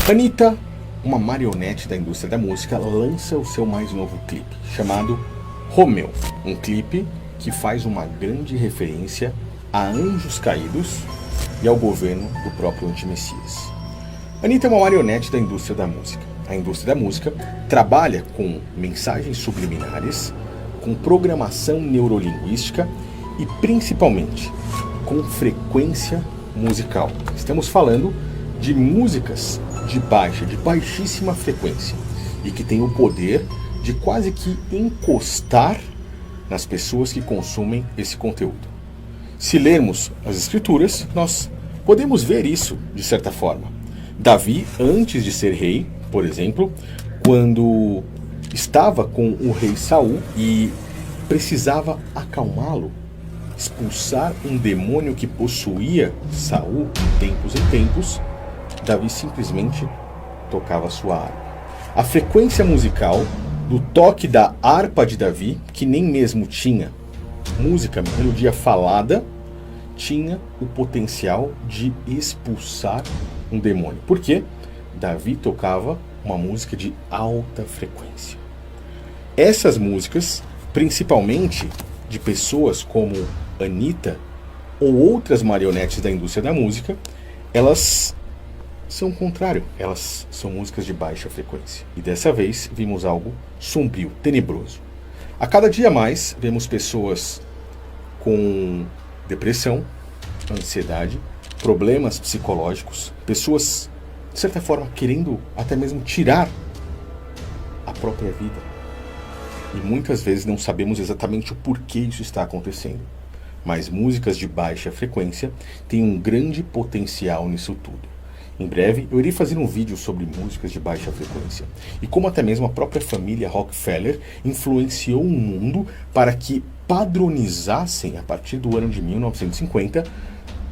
Anitta, uma marionete da indústria da música, lança o seu mais novo clipe, chamado Romeu. Um clipe que faz uma grande referência a anjos caídos e ao governo do próprio anti-Messias. Anitta é uma marionete da indústria da música. A indústria da música trabalha com mensagens subliminares, com programação neurolinguística e principalmente com frequência musical. Estamos falando de músicas de baixíssima frequência e que tem o poder de quase que encostar nas pessoas que consumem esse conteúdo. Se lermos as escrituras, nós podemos ver isso de certa forma. Davi, antes de ser rei, por exemplo, quando estava com o rei Saul e precisava acalmá-lo, expulsar um demônio que possuía Saul de tempos em tempos, Davi simplesmente tocava sua harpa. A frequência musical do toque da harpa de Davi, que nem mesmo tinha música, melodia falada, tinha o potencial de expulsar um demônio. Por quê? Davi tocava uma música de alta frequência. Essas músicas, principalmente de pessoas como Anitta ou outras marionetes da indústria da música, elas são o contrário, elas são músicas de baixa frequência. E dessa vez vimos algo sombrio, tenebroso. A cada dia mais vemos pessoas com depressão, ansiedade, problemas psicológicos, pessoas, de certa forma, querendo até mesmo tirar a própria vida. E muitas vezes não sabemos exatamente o porquê isso está acontecendo. Mas músicas de baixa frequência têm um grande potencial nisso tudo. Em breve, eu irei fazer um vídeo sobre músicas de baixa frequência e como até mesmo a própria família Rockefeller influenciou o mundo para que padronizassem, a partir do ano de 1950,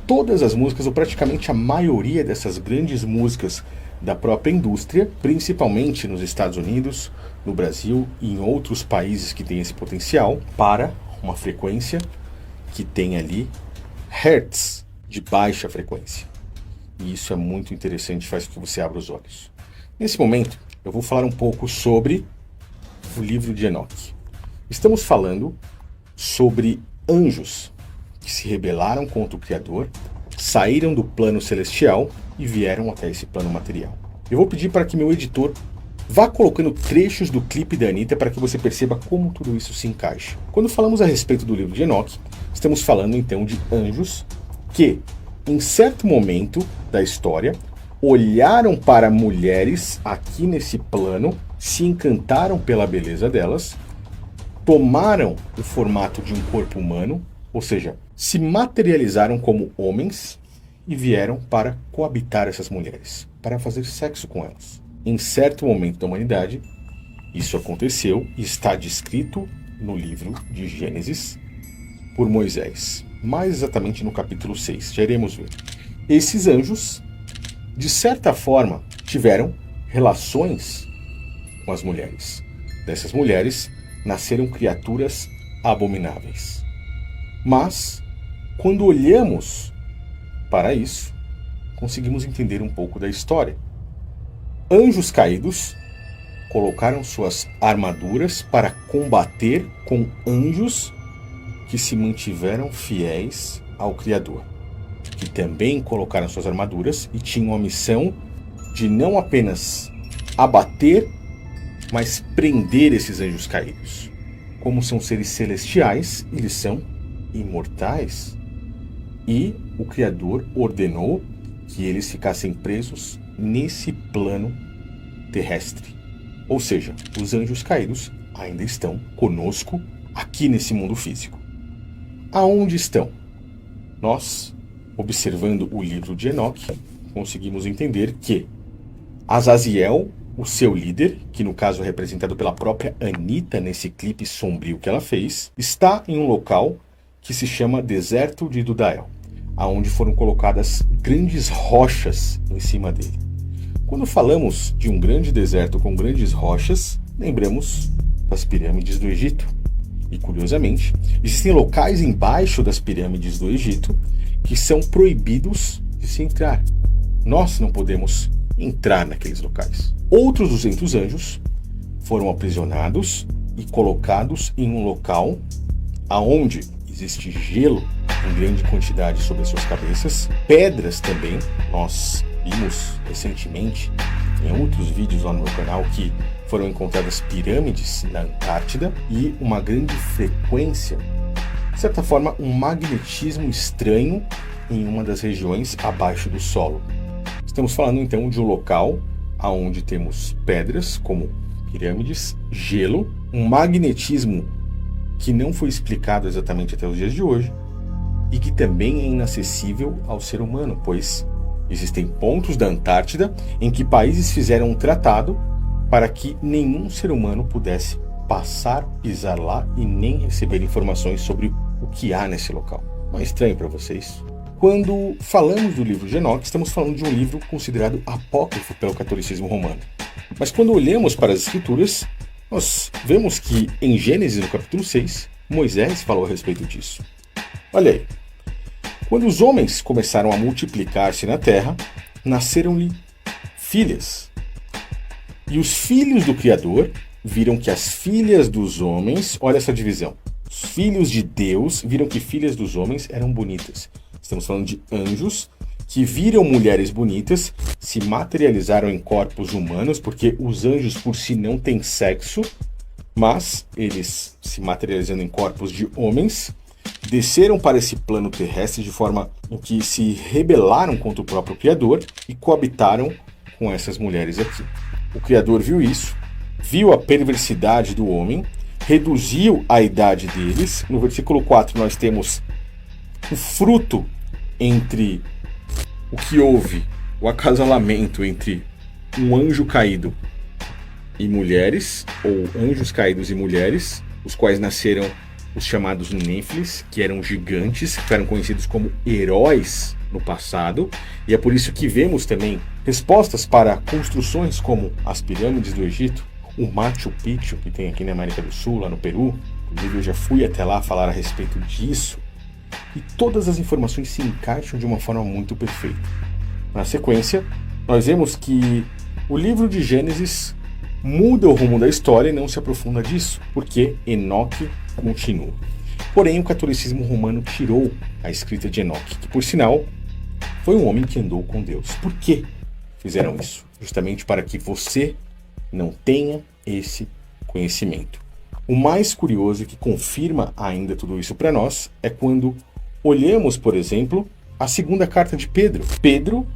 todas as músicas, ou praticamente a maioria dessas grandes músicas da própria indústria, principalmente nos Estados Unidos, no Brasil e em outros países que têm esse potencial, para uma frequência que tem ali hertz de baixa frequência. E isso é muito interessante, faz com que você abra os olhos. Nesse momento, eu vou falar um pouco sobre o livro de Enoque. Estamos falando sobre anjos que se rebelaram contra o Criador, saíram do plano celestial e vieram até esse plano material. Eu vou pedir para que meu editor vá colocando trechos do clipe da Anitta para que você perceba como tudo isso se encaixa. Quando falamos a respeito do livro de Enoque, estamos falando então de anjos que, em certo momento da história, olharam para mulheres aqui nesse plano, se encantaram pela beleza delas, tomaram o formato de um corpo humano, ou seja, se materializaram como homens e vieram para coabitar essas mulheres, para fazer sexo com elas. Em certo momento da humanidade, isso aconteceu e está descrito no livro de Gênesis por Moisés. Mais exatamente no capítulo 6, já iremos ver. Esses anjos, de certa forma, tiveram relações com as mulheres. Dessas mulheres, nasceram criaturas abomináveis. Mas, quando olhamos para isso, conseguimos entender um pouco da história. Anjos caídos colocaram suas armaduras para combater com anjos que se mantiveram fiéis ao Criador, que também colocaram suas armaduras e tinham a missão de não apenas abater, mas prender esses anjos caídos. Como são seres celestiais, eles são imortais e o Criador ordenou que eles ficassem presos nesse plano terrestre. Ou seja, os anjos caídos ainda estão conosco aqui nesse mundo físico. Aonde estão? Nós, observando o livro de Enoque, conseguimos entender que Azaziel, o seu líder, que no caso é representado pela própria Anitta nesse clipe sombrio que ela fez, está em um local que se chama Deserto de Dudael, aonde foram colocadas grandes rochas em cima dele. Quando falamos de um grande deserto com grandes rochas, lembramos das pirâmides do Egito. E, curiosamente, existem locais embaixo das pirâmides do Egito que são proibidos de se entrar. Nós não podemos entrar naqueles locais. Outros 200 anjos foram aprisionados e colocados em um local aonde existe gelo em grande quantidade sobre as suas cabeças, pedras também. Nós vimos recentemente em outros vídeos lá no meu canal que foram encontradas pirâmides na Antártida e uma grande frequência, de certa forma, um magnetismo estranho em uma das regiões abaixo do solo. Estamos falando então de um local onde temos pedras como pirâmides, gelo, um magnetismo que não foi explicado exatamente até os dias de hoje e que também é inacessível ao ser humano, pois existem pontos da Antártida em que países fizeram um tratado para que nenhum ser humano pudesse passar, pisar lá e nem receber informações sobre o que há nesse local. Não é estranho para vocês? Quando falamos do livro de Enoque, estamos falando de um livro considerado apócrifo pelo catolicismo romano. Mas quando olhamos para as escrituras, nós vemos que em Gênesis, no capítulo 6, Moisés falou a respeito disso. Olha aí. Quando os homens começaram a multiplicar-se na terra, nasceram-lhe filhas. E os filhos do Criador viram que as filhas dos homens, olha essa divisão, os filhos de Deus viram que filhas dos homens eram bonitas. Estamos falando de anjos que viram mulheres bonitas, se materializaram em corpos humanos, porque os anjos por si não têm sexo, mas eles se materializando em corpos de homens, desceram para esse plano terrestre de forma em que se rebelaram contra o próprio Criador e coabitaram com essas mulheres aqui. O Criador viu isso, viu a perversidade do homem, reduziu a idade deles. No versículo 4 nós temos o fruto entre o que houve, o acasalamento entre um anjo caído e mulheres, ou anjos caídos e mulheres, os quais nasceram os chamados Néfilis, que eram gigantes, que eram conhecidos como heróis no passado, e é por isso que vemos também respostas para construções como as pirâmides do Egito, o Machu Picchu, que tem aqui na América do Sul, lá no Peru. Inclusive eu já fui até lá falar a respeito disso, e todas as informações se encaixam de uma forma muito perfeita. Na sequência, nós vemos que o livro de Gênesis muda o rumo da história e não se aprofunda disso, porque Enoque continua. Porém, o catolicismo romano tirou a escrita de Enoque, que, por sinal, foi um homem que andou com Deus. Por que fizeram isso? Justamente para que você não tenha esse conhecimento. O mais curioso e que confirma ainda tudo isso para nós é quando olhamos, por exemplo, a segunda carta de Pedro. Pedro,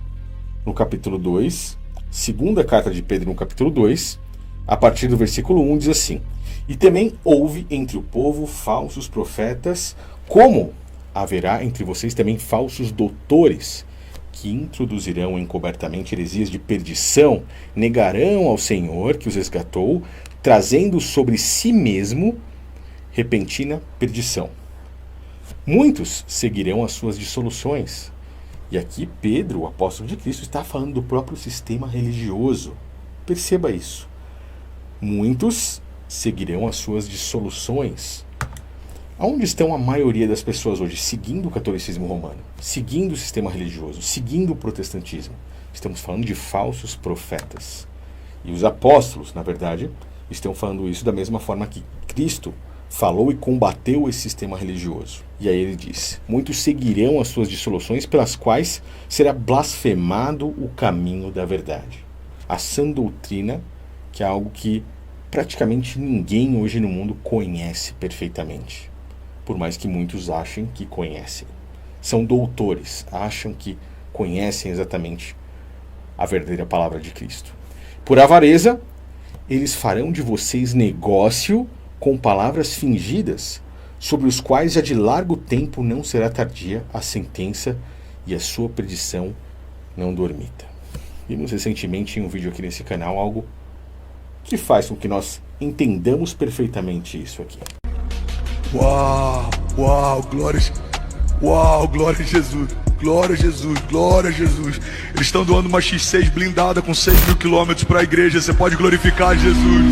no capítulo 2, segunda carta de Pedro no capítulo 2, a partir do versículo 1 diz assim: E também houve entre o povo falsos profetas, como haverá entre vocês também falsos doutores, que introduzirão encobertamente heresias de perdição, negarão ao Senhor que os resgatou, trazendo sobre si mesmo repentina perdição. Muitos seguirão as suas dissoluções. E aqui Pedro, o apóstolo de Cristo, está falando do próprio sistema religioso. Perceba isso. Muitos seguirão as suas dissoluções. Aonde estão a maioria das pessoas hoje? Seguindo o catolicismo romano, seguindo o sistema religioso, seguindo o protestantismo. Estamos falando de falsos profetas. E os apóstolos, na verdade, estão falando isso da mesma forma que Cristo falou e combateu esse sistema religioso. E aí ele diz: muitos seguirão as suas dissoluções, pelas quais será blasfemado o caminho da verdade. A sã doutrina, que é algo que praticamente ninguém hoje no mundo conhece perfeitamente, por mais que muitos achem que conhecem. São doutores, acham que conhecem exatamente a verdadeira palavra de Cristo. Por avareza, eles farão de vocês negócio com palavras fingidas, sobre os quais já de largo tempo não será tardia a sentença e a sua perdição não dormita. Vimos recentemente em um vídeo aqui nesse canal algo que faz com que nós entendamos perfeitamente isso aqui. Uau, uau, glória a Jesus, glória a Jesus, glória a Jesus. Eles estão doando uma X6 blindada com 6.000 quilômetros para a igreja, você pode glorificar Jesus.